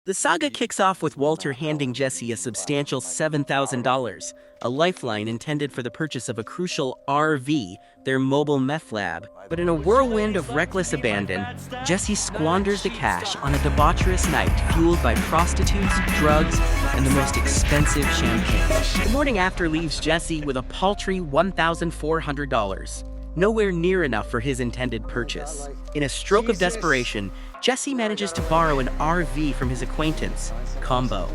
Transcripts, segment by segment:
The saga kicks off with Walter handing Jesse a substantial $7,000, a lifeline intended for the purchase of a crucial RV, their mobile meth lab. But in a whirlwind of reckless abandon, Jesse squanders the cash on a debaucherous night fueled by prostitutes, drugs, and the most expensive champagne. The morning after leaves Jesse with a paltry $1,400. Nowhere near enough for his intended purchase. In a stroke of desperation, Jesse manages to borrow an RV from his acquaintance, Combo,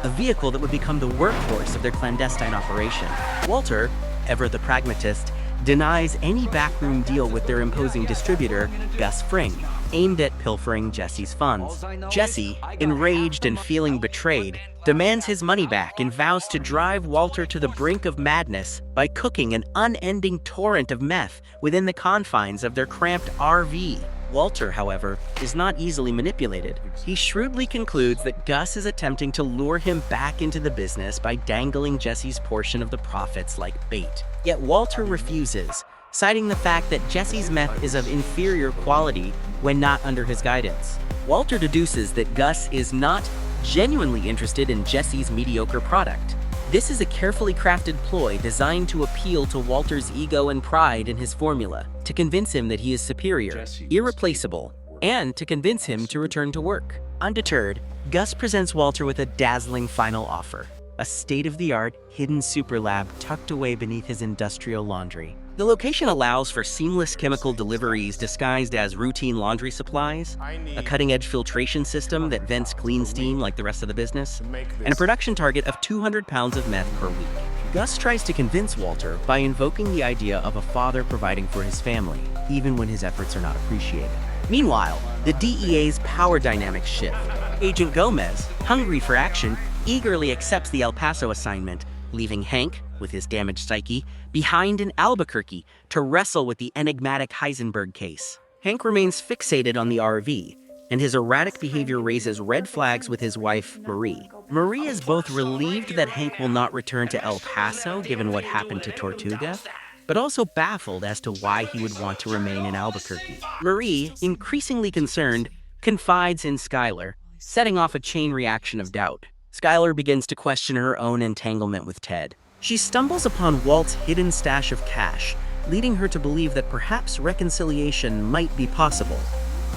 a vehicle that would become the workhorse of their clandestine operation. Walter, ever the pragmatist, denies any backroom deal with their imposing distributor, Gus Fring, aimed at pilfering Jesse's funds. Jesse, enraged and feeling betrayed, demands his money back and vows to drive Walter to the brink of madness by cooking an unending torrent of meth within the confines of their cramped RV. Walter, however, is not easily manipulated. He shrewdly concludes that Gus is attempting to lure him back into the business by dangling Jesse's portion of the profits like bait. Yet Walter refuses, citing the fact that Jesse's meth is of inferior quality when not under his guidance. Walter deduces that Gus is not genuinely interested in Jesse's mediocre product. This is a carefully crafted ploy designed to appeal to Walter's ego and pride in his formula, to convince him that he is superior, irreplaceable, and to convince him to return to work. Undeterred, Gus presents Walter with a dazzling final offer, a state-of-the-art hidden super lab tucked away beneath his industrial laundry. The location allows for seamless chemical deliveries disguised as routine laundry supplies, a cutting-edge filtration system that vents clean steam like the rest of the business, and a production target of 200 pounds of meth per week. Gus tries to convince Walter by invoking the idea of a father providing for his family, even when his efforts are not appreciated. Meanwhile, the DEA's power dynamics shift. Agent Gomez, hungry for action, eagerly accepts the El Paso assignment, leaving Hank, with his damaged psyche, behind in Albuquerque to wrestle with the enigmatic Heisenberg case. Hank remains fixated on the RV, and his erratic behavior raises red flags with his wife, Marie. Marie is both relieved that Hank will not return to El Paso given what happened to Tortuga, but also baffled as to why he would want to remain in Albuquerque. Marie, increasingly concerned, confides in Skylar, setting off a chain reaction of doubt. Skylar begins to question her own entanglement with Ted. She stumbles upon Walt's hidden stash of cash, leading her to believe that perhaps reconciliation might be possible.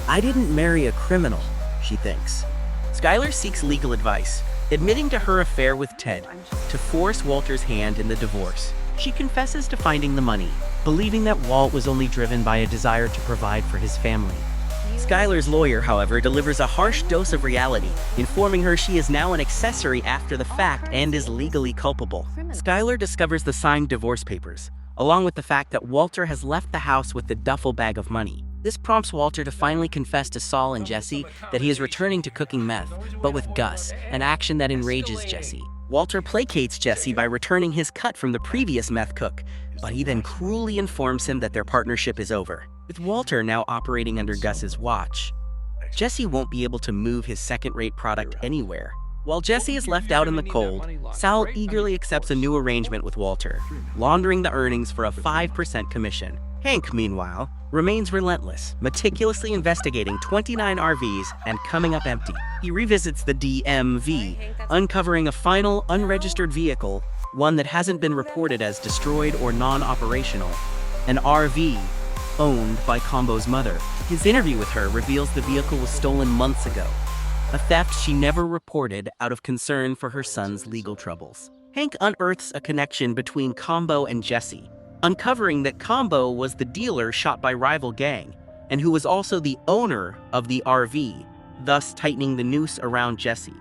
I didn't marry a criminal, she thinks. Skylar seeks legal advice, admitting to her affair with Ted, to force Walter's hand in the divorce. She confesses to finding the money, believing that Walt was only driven by a desire to provide for his family. Skylar's lawyer, however, delivers a harsh dose of reality, informing her she is now an accessory after the fact and is legally culpable. Skylar discovers the signed divorce papers, along with the fact that Walter has left the house with the duffel bag of money. This prompts Walter to finally confess to Saul and Jesse that he is returning to cooking meth, but with Gus, an action that enrages Jesse. Walter placates Jesse by returning his cut from the previous meth cook, but he then cruelly informs him that their partnership is over. With Walter now operating under Gus's watch, Jesse won't be able to move his second-rate product anywhere. While Jesse is left out in the cold, Sal eagerly accepts a new arrangement with Walter, laundering the earnings for a 5% commission. Hank, meanwhile, remains relentless, meticulously investigating 29 RVs and coming up empty. He revisits the DMV, uncovering a final unregistered vehicle, one that hasn't been reported as destroyed or non-operational, an RV owned by Combo's mother. His interview with her reveals the vehicle was stolen months ago, a theft she never reported out of concern for her son's legal troubles. Hank unearths a connection between Combo and Jesse, uncovering that Combo was the dealer shot by rival gang, and who was also the owner of the RV, thus tightening the noose around Jesse.